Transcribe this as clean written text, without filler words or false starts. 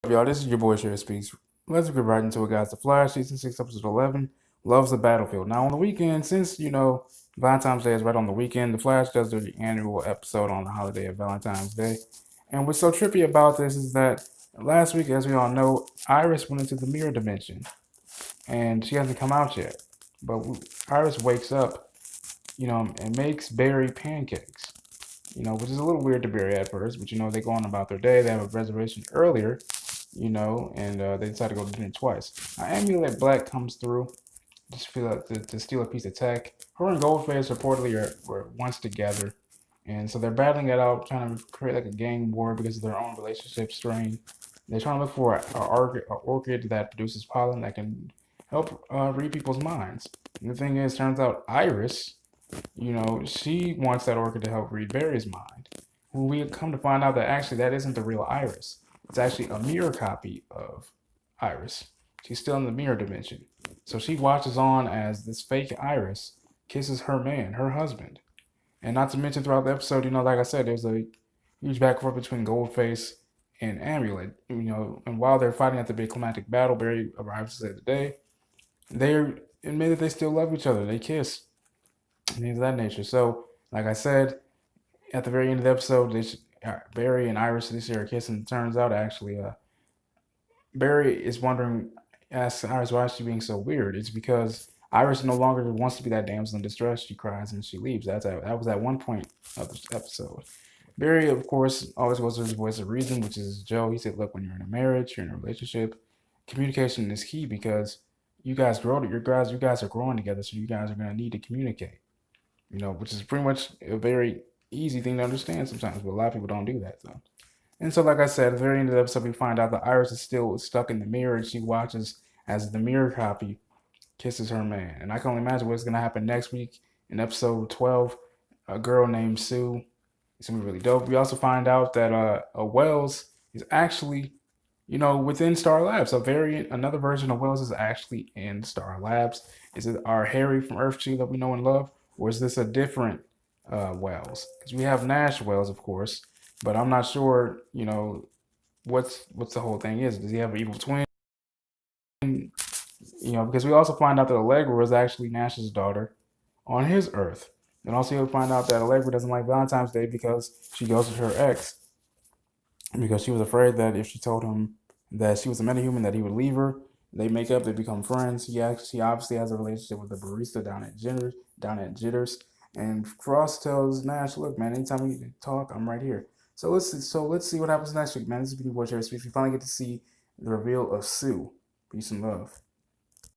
Y'all, this is your boy Shafferspeeks. Let's get right into it, guys. The Flash, Season 6, Episode 11, loves the battlefield. Now, on the weekend, since, Valentine's Day is right on the weekend, The Flash does their annual episode on the holiday of Valentine's Day. And what's so trippy about this is that last week, as we all know, Iris went into the mirror dimension, and she hasn't come out yet. But Iris wakes up, and makes Barry pancakes, which is a little weird to Barry at first, but, they go on about their day. They have a reservation earlier, and they decide to go to dinner twice. Now, Amulet Black comes through just feel like to steal a piece of tech. Her and Goldface reportedly were once together, and so they're battling it out, trying to create like a gang war because of their own relationship strain. They're trying to look for an orchid that produces pollen that can help read people's minds. And the thing is, turns out Iris, she wants that orchid to help read Barry's mind. When we come to find out that actually that isn't the real Iris. It's actually a mirror copy of Iris. She's still in the mirror dimension. So she watches on as this fake Iris kisses her man, her husband. And not to mention throughout the episode, like I said, there's a huge back and forth between Goldface and Amulet. And while they're fighting at the big climactic battle, Barry arrives to save the day. They admit that they still love each other. They kiss and things of that nature. So, like I said, at the very end of the episode, Barry and Iris this year are kissing. It turns out actually, Barry is wondering, asks Iris why is she being so weird. It's because Iris no longer wants to be that damsel in distress. She cries and she leaves. That was at one point of the episode. Barry, of course, always goes to his voice of reason, which is Joe. He said, "Look, when you're in a marriage, you're in a relationship, communication is key because you guys you guys are growing together, so you guys are gonna need to communicate." Which is pretty much a very easy thing to understand sometimes, but a lot of people don't do that. So, and so, like I said, at the very end of the episode, we find out that Iris is still stuck in the mirror, and she watches as the mirror copy kisses her man. And I can only imagine what's gonna happen next week in episode 12. A girl named Sue. It's gonna be really dope. We also find out that a Wells is actually, within Star Labs. A variant, another version of Wells is actually in Star Labs. Is it our Harry from Earth 2 that we know and love? Or is this a different Wells? Because we have Nash Wells, of course, but I'm not sure, what's the whole thing is. Does he have an evil twin? Because we also find out that Allegra was actually Nash's daughter on his Earth. And also you'll find out that Allegra doesn't like Valentine's Day because she goes with her ex because she was afraid that if she told him that she was a metahuman that he would leave her. They make up, they become friends. He obviously has a relationship with the barista down at Jitters. And Frost tells Nash, "Look, man, anytime we need to talk, I'm right here." So let's see what happens next week, man. This is Big Boy Cherry Speech. We finally get to see the reveal of Sue. Peace and love.